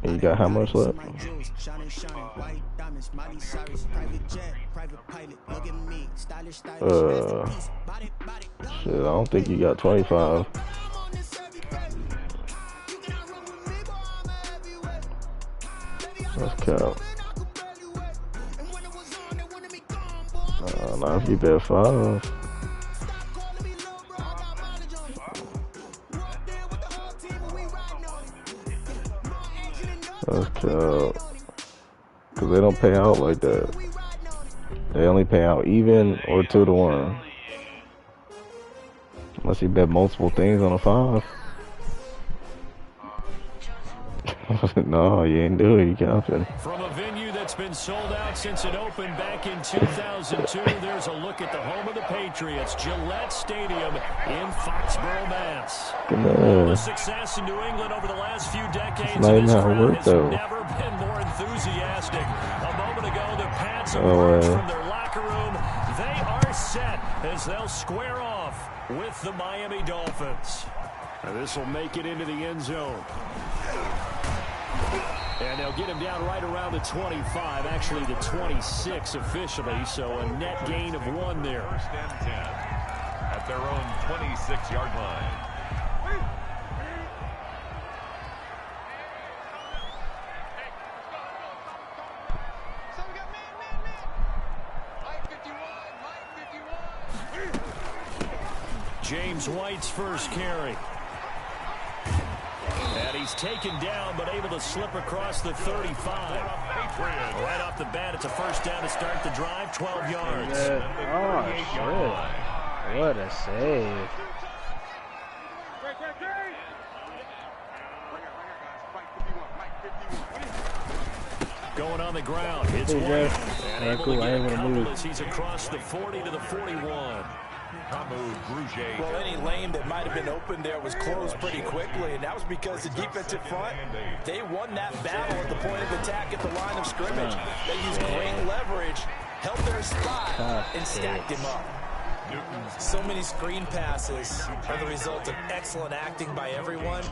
And you got how much left? Shit, I don't think you got 25. Let's count. Now if you bet 5. Let's count. Because they don't pay out like that. They only pay out even or 2-to-1. Unless you bet multiple things on a 5. No, you ain't doing it. You counting. From a venue that's been sold out since it opened back in 2002, there's a look at the home of the Patriots, Gillette Stadium in Foxborough, Mass. All the success in New England over the last few decades, this crowd has never been more enthusiastic. A moment ago, the Pats emerged from their locker room. They are set as they'll square off with the Miami Dolphins. This will make it into the end zone. And they'll get him down right around the 25, actually the 26 officially, so a net gain of 1 there. First and 10 at their own 26-yard line. James White's first carry. And he's taken down, but able to slip across the 35. Right off the bat, it's a first down to start the drive, 12 yards. Oh, shit. What a save. Going on the ground, it's White. And able to get a couple as he's across the 40 to the 41. Well, any lane that might have been open there was closed pretty quickly, and that was because the defensive front, they won that battle at the point of attack at the line of scrimmage. They used great leverage, held their spot, and stacked him up. So many screen passes are the result of excellent acting by everyone,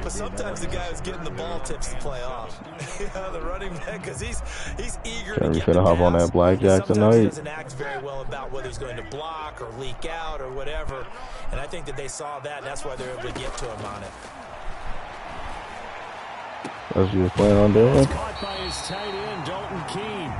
but sometimes the guy who's getting the ball tips the play off. The running back, because he's eager to get the pass. Hop on that blackjack tonight. He doesn't act very well about whether he's going to block or leak out or whatever, and I think that they saw that, and that's why they're able to get to him on it. That's what you was planning on doing? Caught by his tight end, Dalton Keene.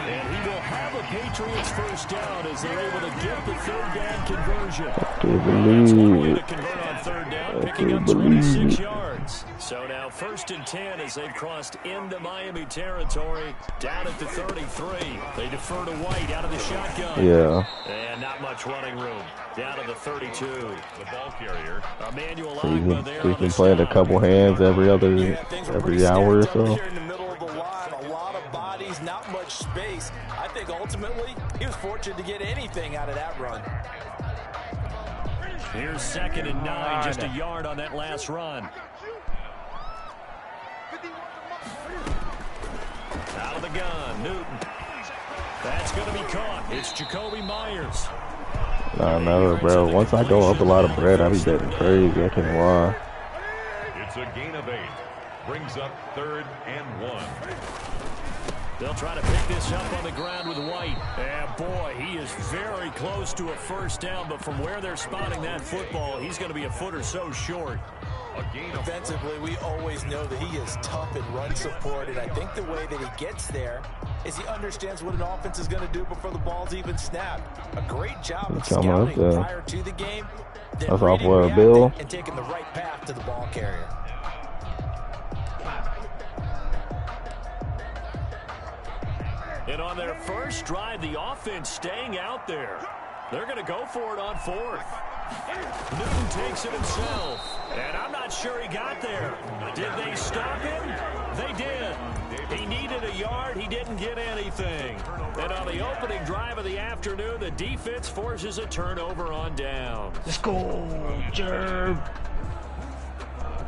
And he will have a Patriots first down as they're able to get the third down conversion. That's one way to convert on third down, picking up 26 yards. So now 1st and 10 as they've crossed into Miami territory, down at the 33. They defer to White out of the shotgun. Yeah. And not much running room. Down to the 32. The ball carrier. Emmanuel So Agba there. you can play it a couple hands every hour or so. Here in the middle of the line, a lot of bodies, not much space. I think ultimately he was fortunate to get anything out of that run. Here's 2nd and 9, just a yard on that last run. Out of the gun, Newton. That's going to be caught. It's Jacoby Myers. I know, bro. Once I go up a lot of bread, I be betting crazy. I can't lie. It's a gain of 8. Brings up 3rd and 1. They'll try to pick this up on the ground with White. And boy, he is very close to a first down, but from where they're spotting that football, he's going to be a foot or so short. Defensively, we always know that he is tough in run support, and I think the way that he gets there is he understands what an offense is going to do before the ball's even snapped. A great job of scouting prior to the game. That's off of Bill. And taking the right path to the ball carrier. And on their first drive, the offense staying out there. They're going to go for it on 4th. Newton takes it himself. And I'm not sure he got there. Did they stop him? They did. He needed a yard. He didn't get anything. And on the opening drive of the afternoon, the defense forces a turnover on down. Let's go, Jerv.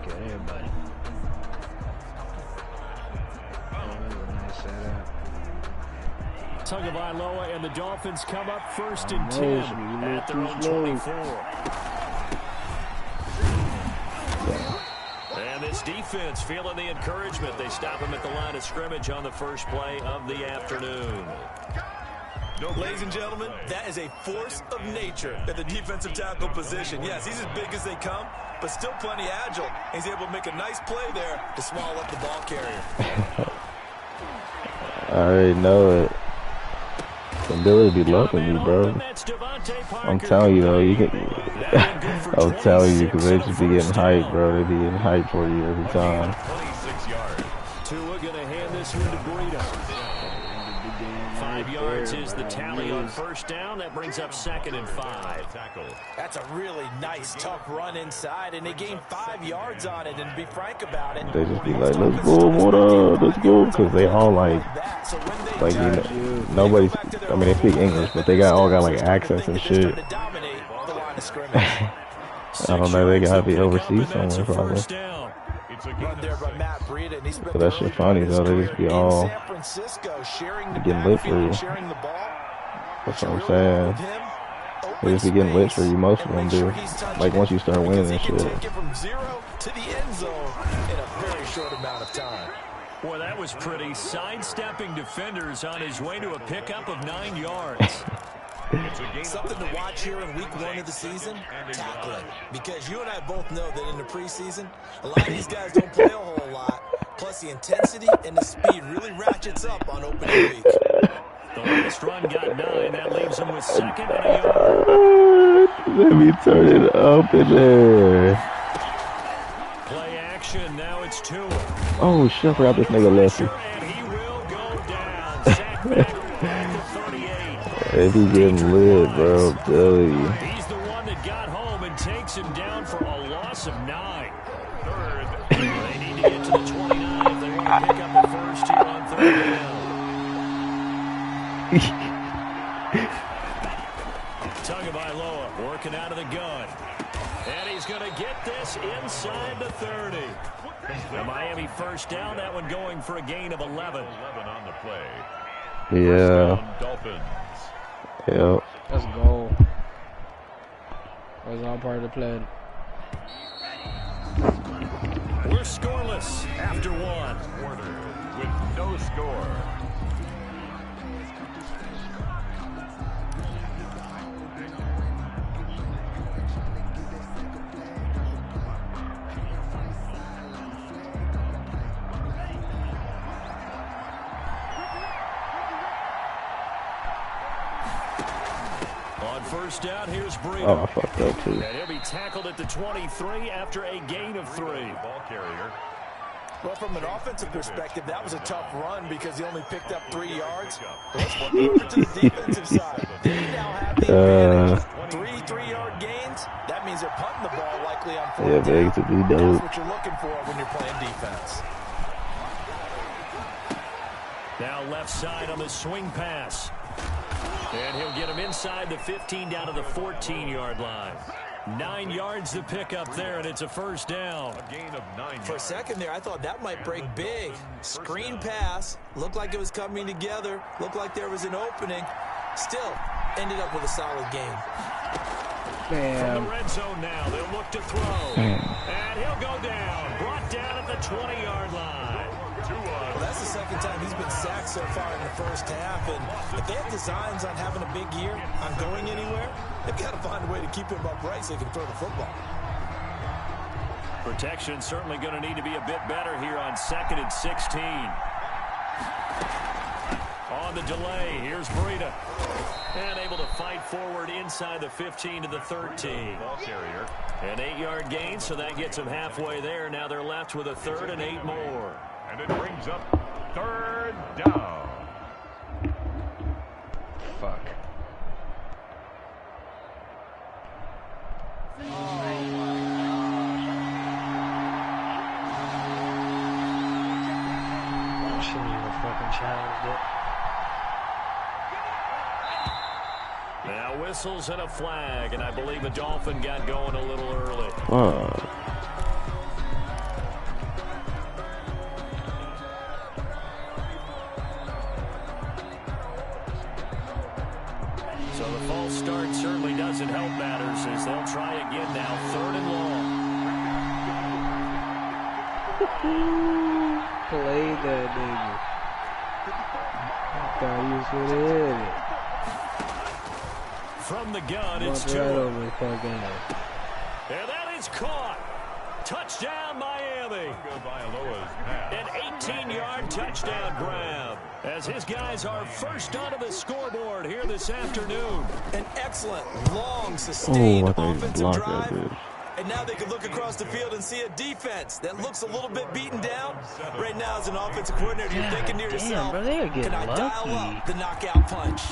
Okay, everybody. Tagovailoa and the Dolphins come up 1st and 10 at their own 24. And this defense feeling the encouragement. They stop him at the line of scrimmage on the first play of the afternoon. Ladies and gentlemen, that is a force of nature at the defensive tackle position. Yes, he's as big as they come, but still plenty agile. He's able to make a nice play there to swallow up the ball carrier. I already know it. Billy be loving me, bro. I'm telling you, though. I'm telling you, because they just be getting hyped, bro. They be getting hyped for you every time. 26 yards. Tua going to hand this one to Breida. 5 yards is the tally on first down. That brings up 2nd and 5. That's a really nice, tough run inside, and they gained 5 yards on it. And to be frank about it, they just be like, let's go, what up, let's go. Because they all like you know, nobody's, I mean, they speak English, but they all got like accents and shit. I don't know, they gotta be overseas somewhere probably. So that shit funny though, they just be all getting lit for you. That's what I'm saying. They just be getting lit for you, most of them do. Like once you start winning and shit. Boy, that was pretty. Sidestepping defenders on his way to a pickup of 9 yards. Something to watch here in week 1 of the season, tackling. Because you and I both know that in the preseason, a lot of these guys don't play a whole lot. Plus the intensity and the speed really ratchets up on opening week. The last run got 9. That leaves him with 2nd and a yard. Let me turn it up in there. Play action. Now it's 2. Oh, shit, I forgot this nigga Leslie. And he will go down. Sack back at the 38. If he getting lit, bro, I'm telling you. He's the one that got home and takes him down for a loss of 9. Third. They need to get to the 29 if they want to pick up the first here on 3rd down. Tagovailoa working out of the gun. And he's going to get this inside the 30. The Miami first down, that one going for a gain of 11. 11 on the play. Yeah. Dolphins. Yep. Let's go. That was all part of the plan. We're scoreless after 1. Warner with no score. First down, here's Breida. Oh, I fucked up too. And he'll be tackled at the 23 after a gain of 3. Ball carrier. Well, from an offensive perspective, that was a tough run because he only picked up 3 yards. Let's flip over to the defensive side. They now have the advantage. 3 3-yard gains. That means they're punting the ball likely on 4th down. Big to be dope. That's what you're looking for when you're playing defense. Now left side on the swing pass. And he'll get him inside the 15 down to the 14-yard line. 9 yards to pick up there, and it's a first down. A gain of 9 yards. For a second there, I thought that might break big. Screen pass. Looked like it was coming together. Looked like there was an opening. Still ended up with a solid game. From the red zone now, they'll look to throw. And he'll go down. Brought down at the 20-yard line. Well, that's the second time he's been sacked so far in the first half. And if they have designs on having a big year, on going anywhere, they've got to find a way to keep him upright so they can throw the football. Protection certainly going to need to be a bit better here on 2nd and 16. On the delay, here's Breida. And able to fight forward inside the 15 to the 13. Ball carrier. An 8-yard gain, so that gets them halfway there. Now they're left with a 3rd and 8 more. And it brings up 3rd down. Fuck. I shouldn't even fucking challenge it. Now whistles and a flag, and I believe the Dolphin got going a little early. So the false start certainly doesn't help matters as they'll try again now. 3rd and long. Play that nigga. I thought he was gonna hit it. From the gun, it's right over the fucking head. And that is caught. Touchdown, Miami. An 18-yard touchdown grab. As his guys are first onto the scoreboard here this afternoon. An excellent, long, sustained offensive drive. That, and now they can look across the field and see a defense that looks a little bit beaten down. Right now, as an offensive coordinator, you're thinking to yourself, bro, can I lucky. dial up the knockout punch?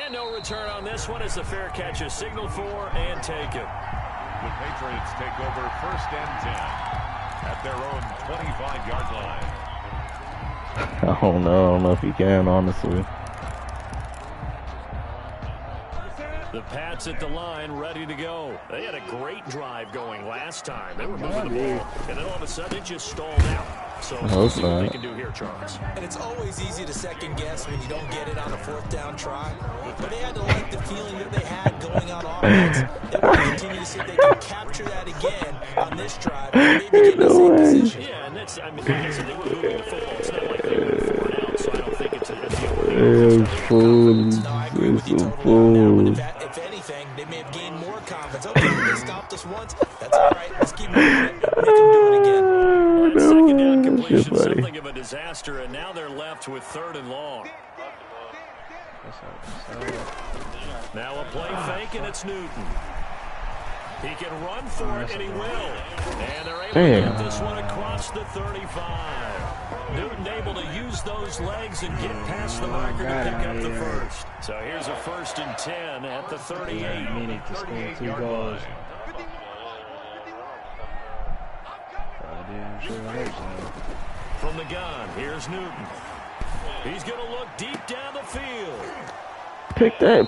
And no return on this one as the fair catch is signaled for and taken. The Patriots take over 1st and 10 at their own 25-yard line. I don't know if he can, honestly. The Pats at the line, ready to go. They had a great drive going last time. They were moving the ball, and then all of a sudden it just stalled out. So let's see what they can do here, Charles. And it's always easy to second guess when you don't get it on a 4th down try. But they had to like the feeling that they had going on offense. They want to continue to see if they can capture that again on this drive and maybe get in the same position. Yeah, and that's, I mean, like I said, they were moving the football. It's not like they were 4 down, so I don't think it's a deal. No, I agree with you totally on that one. If anything, they may have gained more confidence. Okay, they stopped us once. That's all right. Let's keep moving it. Make them do it again. Second down completion, something of a disaster, and now they're left with 3rd and long. Now a play fake, and it's Newton. He can run for it, and he will. And they're able to get this one across the 35. Newton able to use those legs and get past the marker to pick up the first. So here's a 1st and 10 at the 38. Minute to score 2 goals. From the gun, here's Newton. He's going to look deep down the field. Pick that,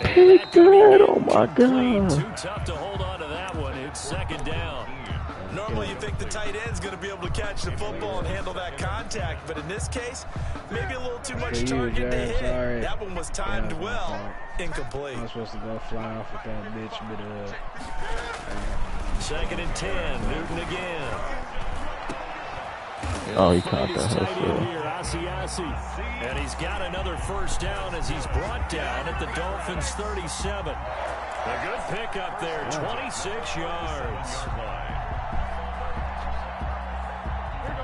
oh my God. Too tough to hold on to that one. It's 2nd down. Normally you think the tight end's going to be able to catch the football and handle that contact, but in this case, maybe a little too much target to hit. Sorry. That one was timed well. Incomplete. I was supposed to go fly off with that bitch, but 2nd and 10, Newton again. Oh, he caught that. And he's got another 1st down as he's brought down at the Dolphins' 37. A good pickup there, 26 yards.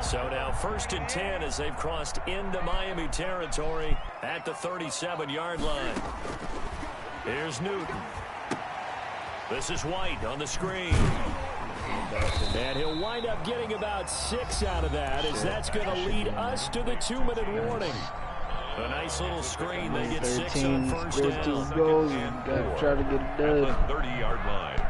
So now 1st and 10 as they've crossed into Miami territory at the 37-yard line. Here's Newton. This is White on the screen. And he'll wind up getting about 6 out of that, as that's going to lead us to the 2-minute warning. A nice little screen. They get 6 on 1st down. Goals, gotta try to get it done. At the 30-yard line.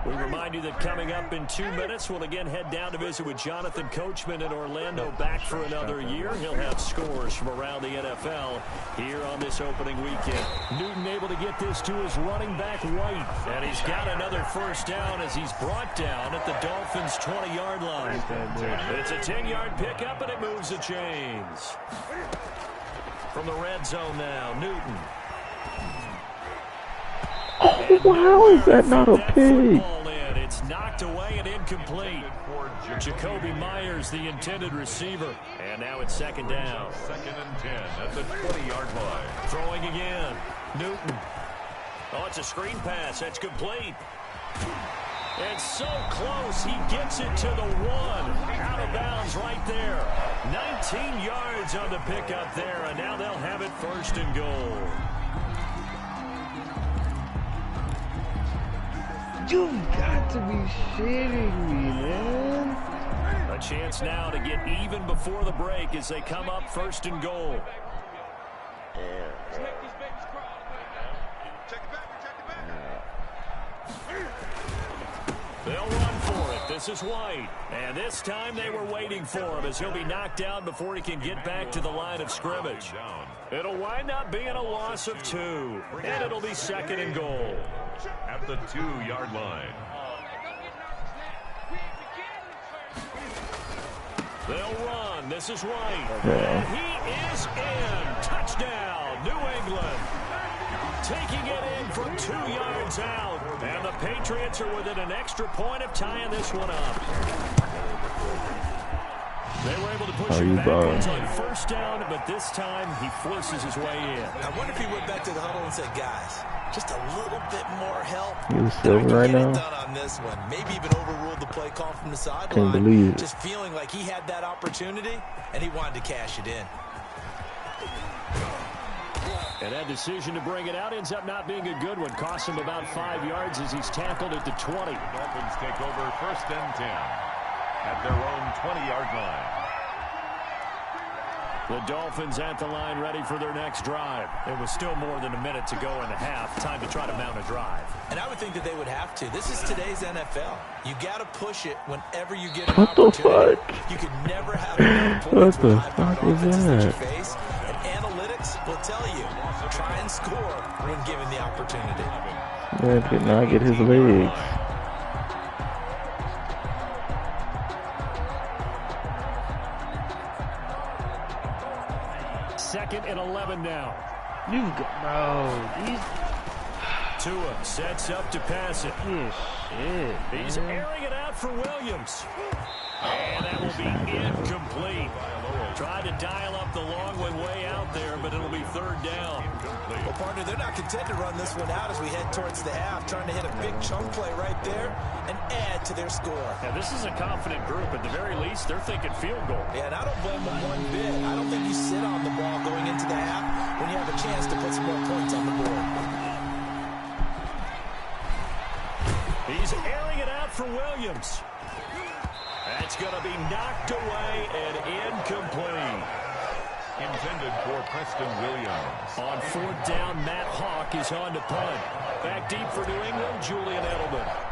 We remind you that coming up in 2 minutes, we'll again head down to visit with Jonathan Coachman in Orlando, back for another year. He'll have scores from around the NFL here on this opening weekend. Newton able to get this to his running back, White. And he's got another 1st down as he's brought down at the Dolphins' 20-yard line. It's a 10-yard pickup, and it moves the chains. From the red zone now, Newton. Oh, wow, is that not a pig? It's knocked away and incomplete. Jacoby Myers, the intended receiver. And now it's 2nd down. 2nd and 10 at the 20-yard line. Throwing again. Newton. Oh, it's a screen pass. That's complete. And so close. He gets it to the 1. Out of bounds right there. 19 yards on the pickup there. And now they'll have it 1st and goal. You've got to be shitting me, man. A chance now to get even before the break as they come up 1st and goal. They'll run for it. This is White. And this time they were waiting for him as he'll be knocked down before he can get back to the line of scrimmage. It'll wind up being a loss of 2. And it'll be 2nd and goal. At the 2-yard line. They'll run. This is White. And he is in. Touchdown, New England. taking it in from 2 yards out. And the Patriots are within an extra point of tying this one up. They were able to push him backwards on first down, but this time he forces his way in. I wonder if he went back to the huddle and said, guys, just a little bit more help. He's silver right now. Done on this one. Maybe even overruled the play call from the sideline. Just feeling like he had that opportunity, and he wanted to cash it in. And that decision to bring it out ends up not being a good one. Costs him about 5 yards as he's tackled at the 20. The Dolphins take over 1st and 10 at their own 20-yard line. The Dolphins at the line ready for their next drive. It was still more than a minute to go in the half. Time to try to mount a drive. And I would think that they would have to. This is today's NFL. You got to push it whenever you get an opportunity. What the fuck? You can never have enough points what the fuck is that? Face. And analytics will tell you, try and score when given the opportunity. Man did not get his legs. Second and 11 now. You bro, these Tua sets up to pass it. shit. He's airing it out for Williams. And that will be incomplete. Tried to dial up the long one way out there, but it'll be 3rd down. Well, partner, they're not content to run this one out as we head towards the half, trying to hit a big chunk play right there and add to their score. Now, this is a confident group. At the very least, they're thinking field goal. Yeah, and I don't blame them one bit. I don't think you sit on the ball going into the half when you have a chance to put some more points on the board. He's airing it out for Williams. That's going to be knocked away and incomplete. Intended for Preston Williams. On 4th down, Matt Hawk is on to punt. Back deep for New England, Julian Edelman.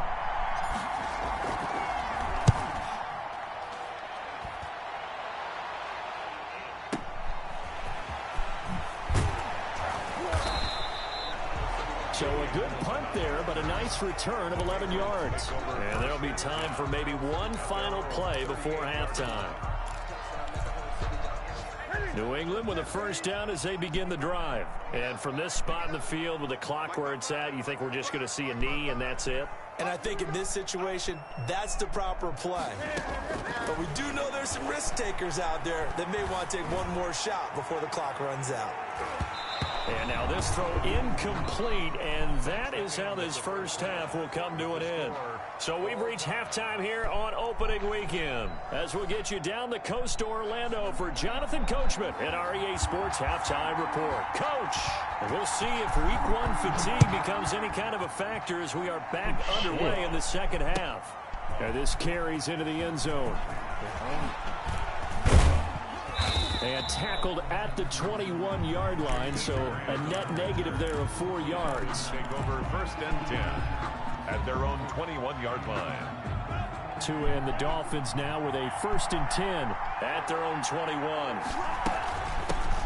So a good punt there, but a nice return of 11 yards. And there'll be time for maybe one final play before halftime. New England with a 1st down as they begin the drive. And from this spot in the field with the clock where it's at, you think we're just going to see a knee and that's it? And I think in this situation, that's the proper play. But we do know there's some risk takers out there that may want to take one more shot before the clock runs out. And now this throw incomplete, and that is how this first half will come to an end. So we've reached halftime here on opening weekend. As we'll get you down the coast to Orlando for Jonathan Coachman at our EA Sports Halftime Report. Coach, we'll see if Week 1 fatigue becomes any kind of a factor as we are back underway in the second half. Now this carries into the end zone. And tackled at the 21-yard line, so a net negative there of 4 yards. Take over 1st and 10 at their own 21-yard line. Tua and the Dolphins now with a 1st and 10 at their own 21.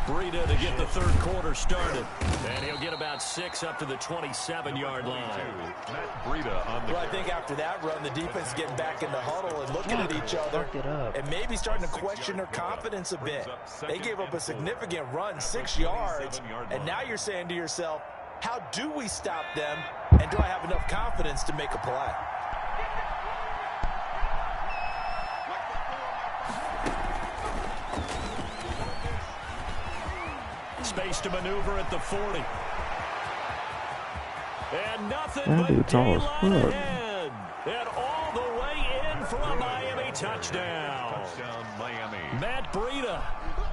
Breida to get the 3rd quarter started. And he'll get about 6 up to the 27-yard line. Matt Breida on the Well, I think after that run, the defense is getting back in the huddle and looking at each other and maybe starting to question their confidence a bit. They gave up a significant run, 6 yards, and now you're saying to yourself, how do we stop them, and do I have enough confidence to make a play? Space to maneuver at the 40. And nothing but tall as daylight fuck. ahead. And all the way in for a Miami touchdown. touchdown, Miami. Matt Breida,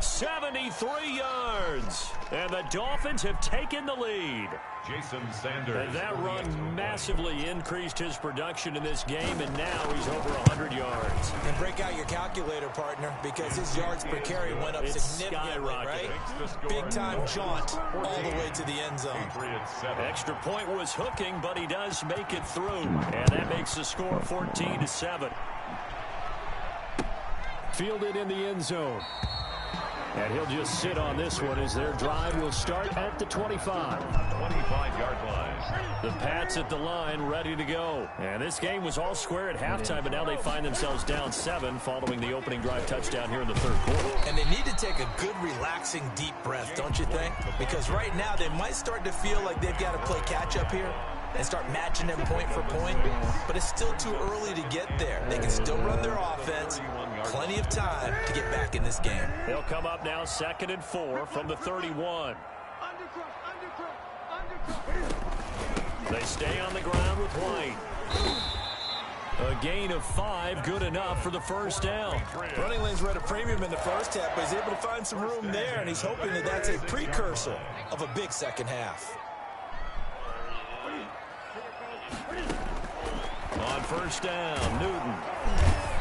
73 yards. And the Dolphins have taken the lead. Jason Sanders. And that run massively increased his production in this game, and now he's over 100 yards. And break out your calculator, partner, because his yards per carry went up significantly, right? Big-time jaunt all the way to the end zone. Extra point was hooking, but he does make it through. And that makes the score 14-7. Fielded in the end zone. And he'll just sit on this one as their drive will start at the 25. 25-yard line. The Pats at the line, ready to go. And this game was all square at halftime, but now they find themselves down 7 following the opening drive touchdown here in the third quarter. And they need to take a good, relaxing, deep breath, don't you think? Because right now they might start to feel like they've got to play catch-up here and start matching them point for point. But it's still too early to get there. They can still run their offense. Plenty of time to get back in this game. They'll come up now 2nd and 4 from the 31. They stay on the ground with White. A gain of 5, good enough for the first down. Running lanes were at a premium in the first half, but he's able to find some room there, and he's hoping that that's a precursor of a big second half. On first down, Newton.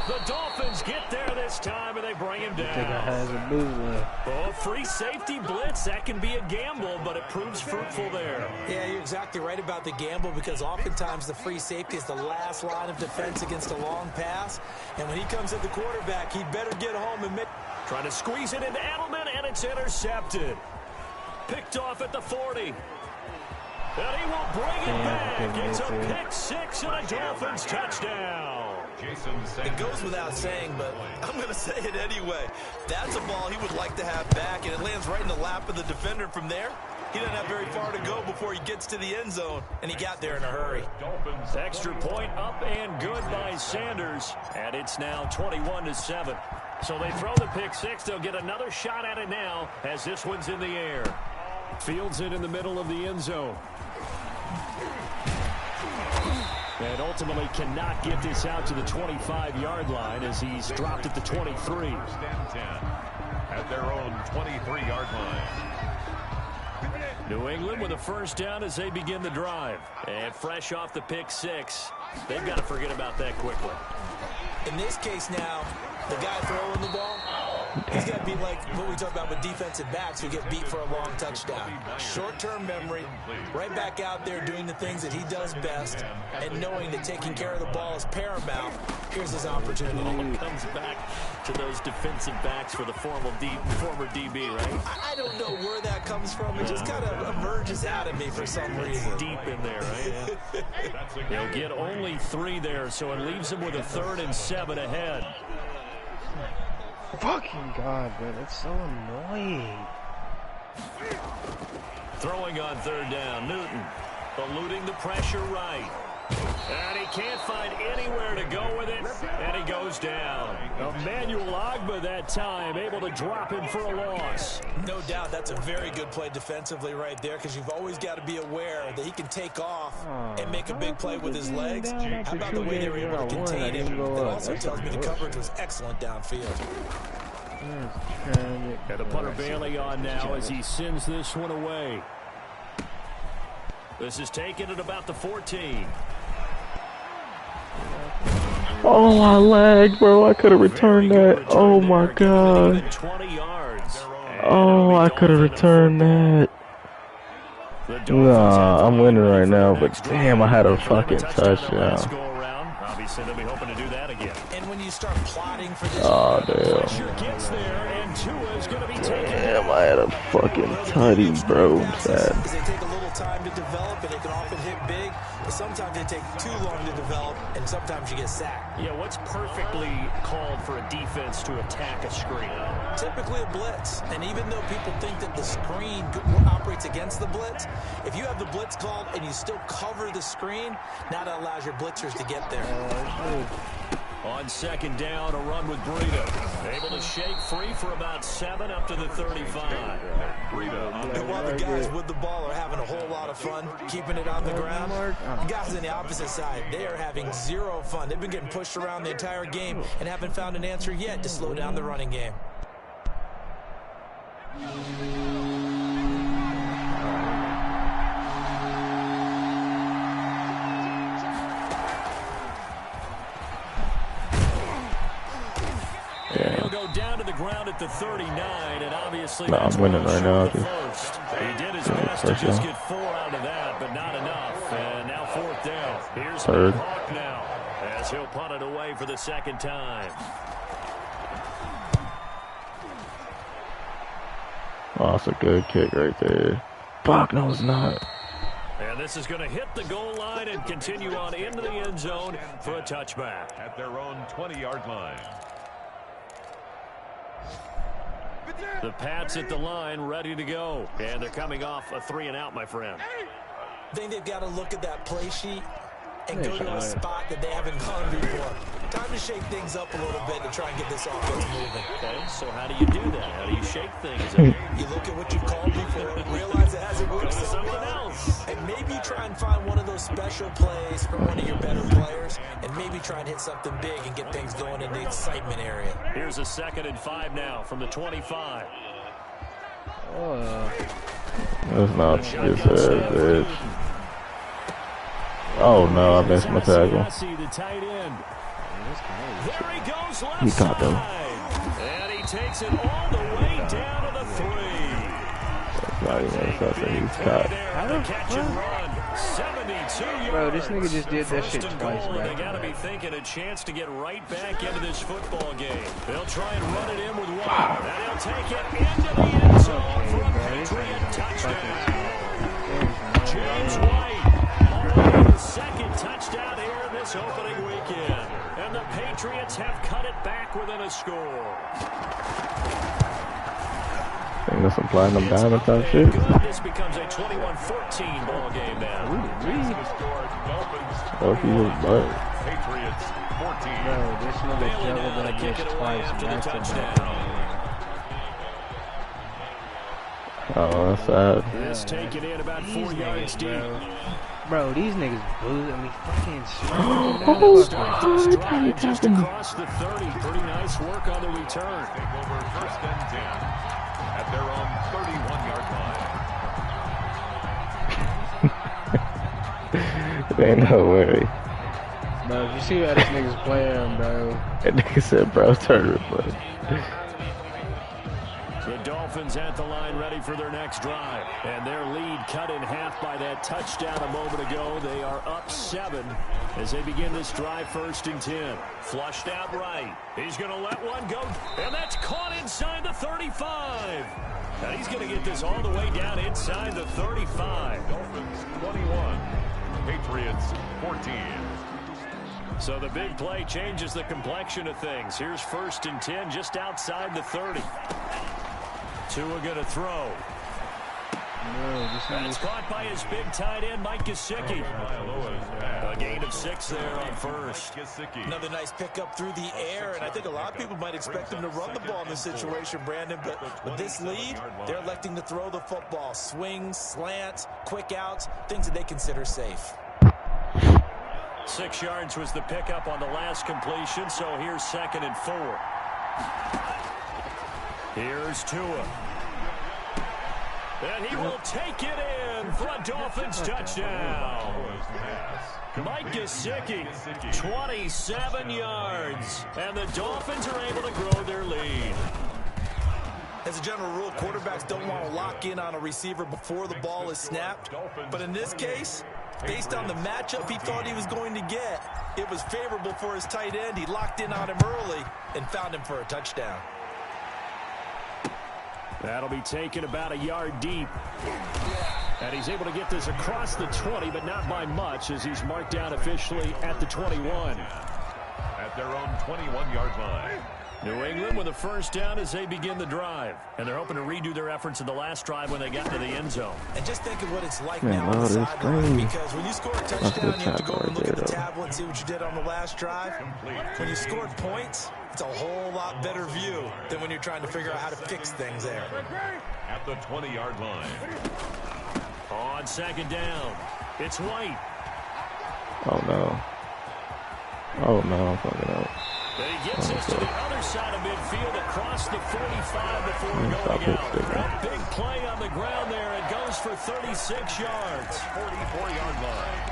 The Dolphins get there this time, and they bring him down. Oh, free safety blitz. That can be a gamble, but it proves fruitful there. Yeah, you're exactly right about the gamble, because oftentimes the free safety is the last line of defense against a long pass. And when he comes at the quarterback, he'd better get home and make... Trying to squeeze it into Edelman, and it's intercepted. Picked off at the 40. And he will bring it back. It's a pick 6 and a Dolphins touchdown. It goes without saying, but I'm going to say it anyway. That's a ball he would like to have back, and it lands right in the lap of the defender from there. He doesn't have very far to go before he gets to the end zone, and he got there in a hurry. Extra point up and good by Sanders, and it's now 21-7. So they throw the pick 6. They'll get another shot at it now as this one's in the air. Fields it in the middle of the end zone. And ultimately cannot get this out to the 25-yard line as he's dropped at the 23. At their own 23-yard line. New England with a first down as they begin the drive. And fresh off the pick 6, they've got to forget about that quickly. In this case now, the guy throwing the ball, he's got to be like what we talk about with defensive backs who get beat for a long touchdown. Short-term memory, right back out there doing the things that he does best, and knowing that taking care of the ball is paramount. Here's his opportunity. It comes back to those defensive backs for the former DB, right? I don't know where that comes from. It just kind of emerges out of me for some reason. It's deep in there, right? He'll get only 3 there, so it leaves him with a 3rd and 7 ahead. Fucking God, man, it's so annoying. Throwing on 3rd down, Newton eluding the pressure right. And he can't find anywhere to go with it, and he goes down. Emmanuel Ogbah that time able to drop him for a loss. No doubt that's a very good play defensively right there, because you've always got to be aware that he can take off and make a big play with his legs. How about the way they were able to contain him? That also tells me the coverage was excellent downfield. And the punter Bailey on now as he sends this one away. This is taken at about the 14. Oh, I lagged, bro. I could have returned that. Oh, my God. Oh, I could have returned that. Nah, I'm winning right now, but damn, I had a fucking touchdown. Obviously, they'll be hoping to do that again. And when you start plotting for this, oh, damn. Damn, I had a fucking tutty, bro. Sad. They take a little time to develop, and it can often hit big. But sometimes they take too long to develop, and sometimes you get sacked. Yeah, what's perfectly called for a defense to attack a screen? Typically a blitz. And even though people think that the screen operates against the blitz, if you have the blitz called and you still cover the screen, now that allows your blitzers to get there. On 2nd down, a run with Breida. Able to shake free for about 7 up to the 35. And while the guys with the ball are having a whole lot of fun keeping it on the ground, the guys on the opposite side, they are having zero fun. They've been getting pushed around the entire game and haven't found an answer yet to slow down the running game. He'll go down to the ground at the 39, and obviously I'm winning right now. he did his best to just get 4 out of that, but not enough. And now 4th down. Here's Hawk now as he'll punt it away for the 2nd time. Oh, that's a good kick right there. Fuck, no, it's not. And And this is going to hit the goal line and continue on into the end zone for a touchback. At their own 20-yard line. The Pats at the line ready to go. And they're coming off a 3-and-out, my friend. I think they've got to look at that play sheet and go to a spot that they haven't gone before. Time to shake things up a little bit to try and get this offense moving. Okay, so how do you do that? How do you shake things up? You look at what you called before, realize it hasn't worked so something well, else. and maybe try and find one of those special plays from one of your better players, and maybe try and hit something big and get things going in the excitement area. Here's a 2nd and 5 now from the 25. That's not good, bitch. Oh no, I missed my tackle. He caught them. And he takes it all the way down to the 3. That's not even something he's caught. How the catch and run. 72 yards. Bro, this nigga just did that shit twice back. They back. got to be thinking a chance to get right back into this football game. They'll try and run it in with one. And he'll take it into the end zone for a Patriot touchdown. James White, his 2nd touchdown here this opening weekend. And the Patriots have cut it back within a score. I think that's some platinum diamond type shit. This becomes a 21-14 ball game now. Oh, he was butt. Patriots 14. Bro, this nigga Bailey juggled now to that kick bitch it away twice after the back to touchdown. back. Oh, that's sad. This taken in about 4 yards deep. Bro, these niggas booze. I mean, fucking Just across the 30. Pretty nice work on the return. Take over 1st and 10 at their own 31-yard line. Ain't no worry. Bro, you see how this nigga's playing, bro. That nigga said, bro, turn it, bro. The Dolphins at the line ready for their next drive. And their lead cut in half by that touchdown a moment ago. They are up 7 as they begin this drive 1st and 10. Flushed out right. He's going to let one go. And that's caught inside the 35. And he's going to get this all the way down inside the 35. Dolphins 21. Patriots 14. So the big play changes the complexion of things. Here's 1st and 10 just outside the 30. Tua going to throw. That's caught by his big tight end, Mike Gesicki. A gain of 6 there on 1st. Another nice pickup through the air, and I think a lot of people might expect him to run the ball in this situation, Brandon, but with this lead, they're electing to throw the football. Swings, slants, quick outs, things that they consider safe. 6 yards was the pickup on the last completion, so here's 2nd and 4. Here's Tua. And he will take it in for a Dolphins touchdown. Mike Gesicki, 27 yards. And the Dolphins are able to grow their lead. As a general rule, quarterbacks don't want to lock in on a receiver before the ball is snapped. But in this case, based on the matchup he thought he was going to get, it was favorable for his tight end. He locked in on him early and found him for a touchdown. That'll be taken about a yard deep. And he's able to get this across the 20, but not by much, as he's marked down officially at the 21. At their own 21-yard line. New England with a 1st down as they begin the drive. And they're hoping to redo their efforts in the last drive when they got to the end zone. And just think of what it's like now on the sideline, because when you score a touchdown, you have to go over and look at the tablet and see what you did on the last drive. When you scored points, it's a whole lot better view than when you're trying to figure out how to fix things there. At the 20-yard line. On 2nd down, it's White. Oh no. Oh no, I'm fucking out. And he gets us to the other side of midfield across the 45 before going out. A big play on the ground there. It goes for 36 yards. 44-yard line.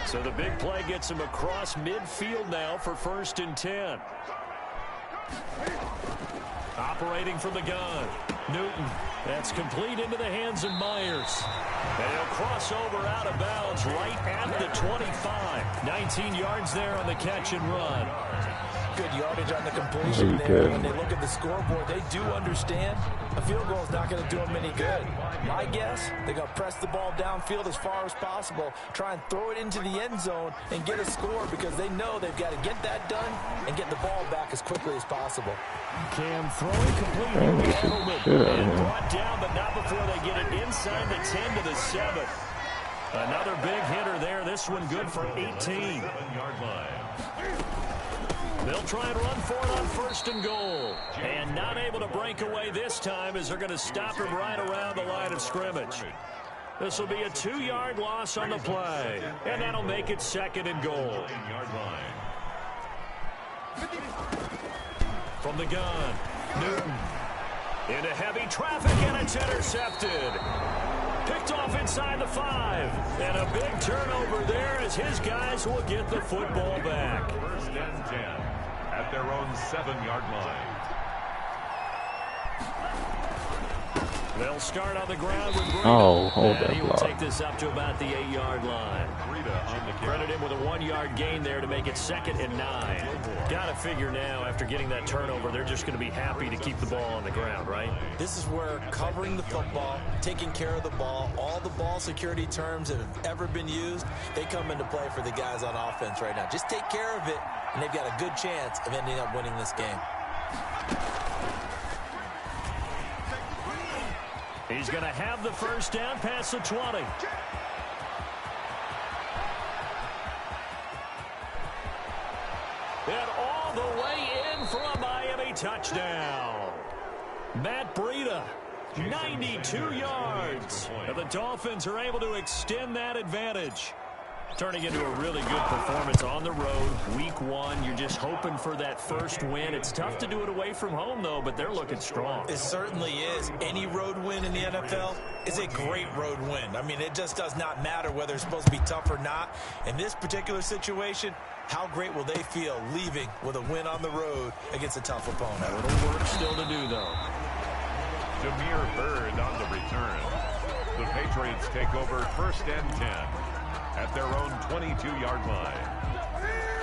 So the big play gets him across midfield now for 1st and 10. Operating from the gun. Newton. That's complete into the hands of Myers. And he'll cross over out of bounds right at the 25. 19 yards there on the catch and run. got good yardage on the completion there. When they look at the scoreboard, they do understand a field goal is not going to do them any good. My guess, they're going to press the ball downfield as far as possible, try and throw it into the end zone and get a score because they know they've got to get that done and get the ball back as quickly as possible. Cam throwing completely and brought down, but not before they get it inside the 10 to the 7. Another big hitter there. This one good for 18. They'll try and run for it on 1st and goal. And not able to break away this time as they're going to stop him right around the line of scrimmage. This will be a 2-yard loss on the play. And that'll make it 2nd and goal. From the gun, Newton. Into heavy traffic, and it's intercepted. Picked off inside the 5. And a big turnover there as his guys will get the football back. 1st and 10 at their own 7-yard line. They'll start on the ground with Breida. Oh, hold that he will block. take this up to about the 8-yard line. Credit him with a 1-yard gain there to make it 2nd and 9. Got to figure now, after getting that turnover, they're just going to be happy to keep the ball on the ground, right? This is where covering the football, taking care of the ball, all the ball security terms that have ever been used, they come into play for the guys on offense right now. Just take care of it, and they've got a good chance of ending up winning this game. He's going to have the 1st down past the 20. And all the way in for a Miami touchdown. Matt Breida, 92 yards. And the Dolphins are able to extend that advantage. Turning into a really good performance on the road. Week 1, you're just hoping for that 1st win. It's tough to do it away from home, though, but they're looking strong. It certainly is. Any road win in the NFL is a great road win. I mean, it just does not matter whether it's supposed to be tough or not. In this particular situation, how great will they feel leaving with a win on the road against a tough opponent? A little work still to do, though. Jameer Byrd on the return. The Patriots take over 1st and 10 at their own 22-yard line.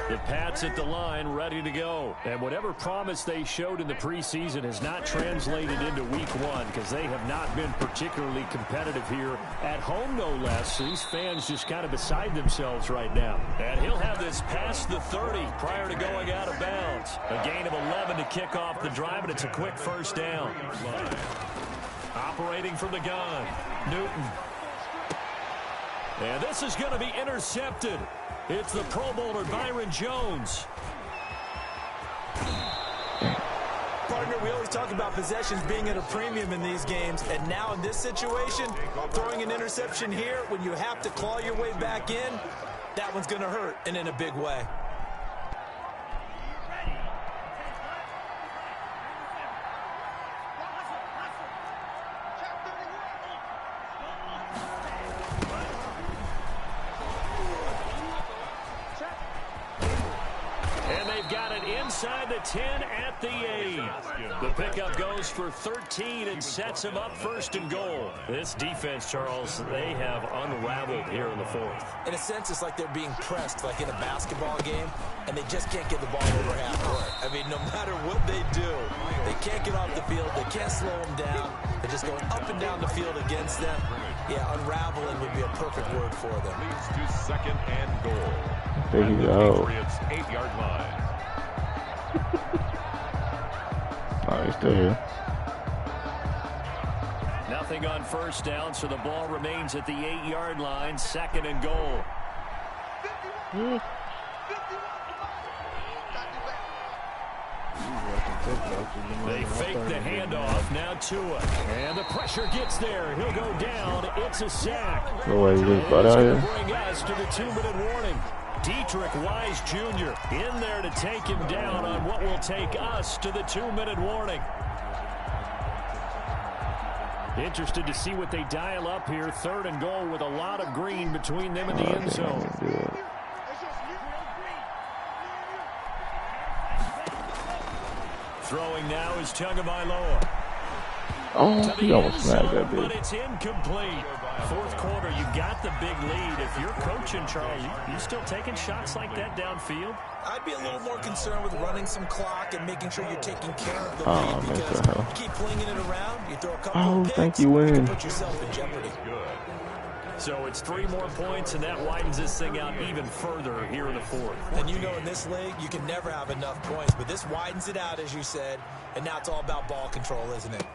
The Pats at the line, ready to go. And whatever promise they showed in the preseason has not translated into week 1 because they have not been particularly competitive here at home, no less. These fans just kind of beside themselves right now. And he'll have this past the 30 prior to going out of bounds. A gain of 11 to kick off the drive, and it's a quick 1st down. Operating from the gun, Newton. And this is going to be intercepted. It's the Pro Bowler Byron Jones. Partner, we always talk about possessions being at a premium in these games, and now in this situation, throwing an interception here when you have to claw your way back in, that one's going to hurt, and in a big way. Inside the 10 at the 8. The pickup goes for 13 and sets him up 1st and goal. This defense, Charles, they have unraveled here in the 4th. In a sense, it's like they're being pressed like in a basketball game, and they just can't get the ball over half court. I mean, no matter what they do, they can't get off the field. They can't slow them down. They're just going up and down the field against them. Yeah, unraveling would be a perfect word for them. Leads to 2nd and goal. There you go. Patriots 8-yard line. Oh, he's still here. Nothing on 1st down, so the ball remains at the 8-yard line. 2nd and goal. They fake the handoff. Now Tua. And the pressure gets there. He'll go down. It's a sack. No way, he just got out here. Bring us to the 2-minute warning. Dietrich Wise Jr. in there to take him down on what will take us to the 2-minute warning. Interested to see what they dial up here. 3rd and goal with a lot of green between them and the end zone. Throwing now is Tagovailoa. Oh, he almost snagged that but bitch. it's incomplete. Fourth quarter, you got the big lead. If you're coaching, Charles, you still taking shots like that downfield? I'd be a little more concerned with running some clock and making sure you're taking care of the lead, because you keep flinging it around, you throw a couple of picks, thank you, can put yourself in jeopardy. So it's 3 more points, and that widens this thing out even further here in the fourth. And you know in this league, you can never have enough points, but this widens it out, as you said, and now it's all about ball control, isn't it?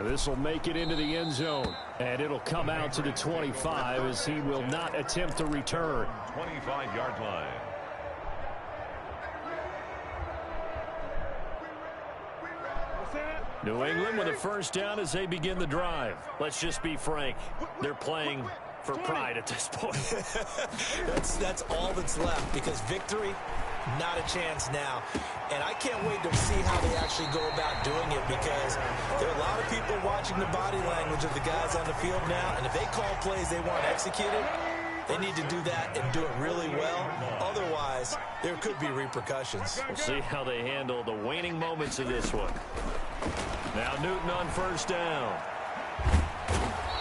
This will make it into the end zone, and it'll come out to the 25 as he will not attempt to return. 25-yard line. New England with a first down as they begin the drive. Let's just be frank. They're playing for pride at this point. That's all that's left, because victory, not a chance now. And I can't wait to see how they actually go about doing it, because there are a lot of people watching the body language of the guys on the field now, and if they call plays they want executed, they need to do that and do it really well. Otherwise, there could be repercussions. We'll see how they handle the waning moments of this one. Now Newton on first down.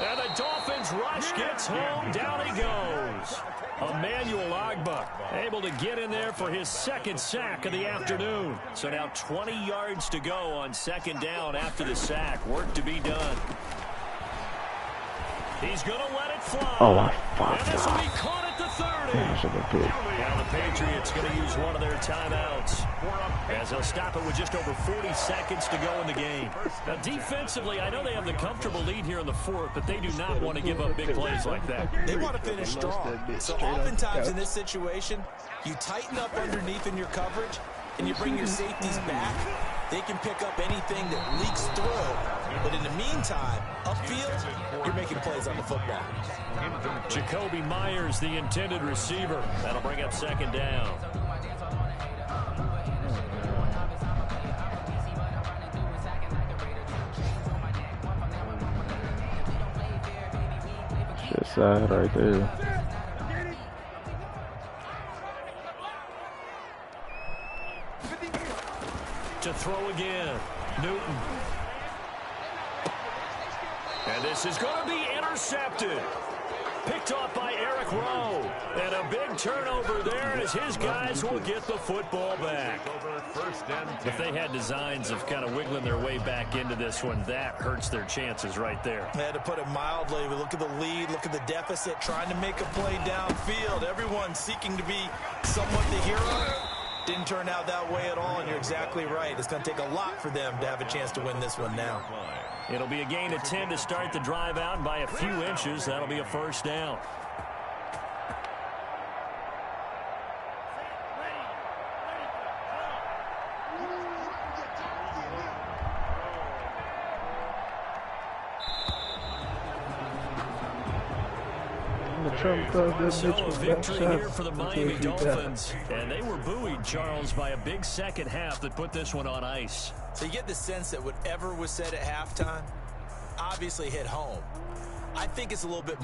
And the Dolphins rush gets home. Down he goes. Emmanuel Ogbah able to get in there for his second sack of the afternoon. So now 20 yards to go on second down after the sack. Work to be done. He's going to let it fly. Oh, I fucked And this will be up. caught at the 30. Yeah, Now the Patriots going to use one of their timeouts, as they'll stop it with just over 40 seconds to go in the game. Now defensively, I know they have the comfortable lead here in the fourth, but they do not want to give up big plays like that. They want to finish strong. So oftentimes in this situation, you tighten up underneath in your coverage, and you bring your safeties back. They can pick up anything that leaks through. But in the meantime, upfield, you're making plays on the football. Jacoby Myers, the intended receiver. That'll bring up second down. Shit side right there. To throw again, Newton. And this is going to be intercepted. Picked off by Eric Rowe. And a big turnover there as his guys will get the football back. If they had designs of kind of wiggling their way back into this one, that hurts their chances right there. They had to put it mildly. We look at the lead, look at the deficit, trying to make a play downfield. Everyone seeking to be somewhat the hero. Didn't turn out that way at all, and you're exactly right. It's going to take a lot for them to have a chance to win this one now. It'll be a gain of 10 to start the drive out by a few inches. That'll be a first down. So a victory here for the Miami Dolphins. And they were buoyed, Charles, by a big second half that put this one on ice. So you get the sense that whatever was said at halftime obviously hit home. I think it's a little bit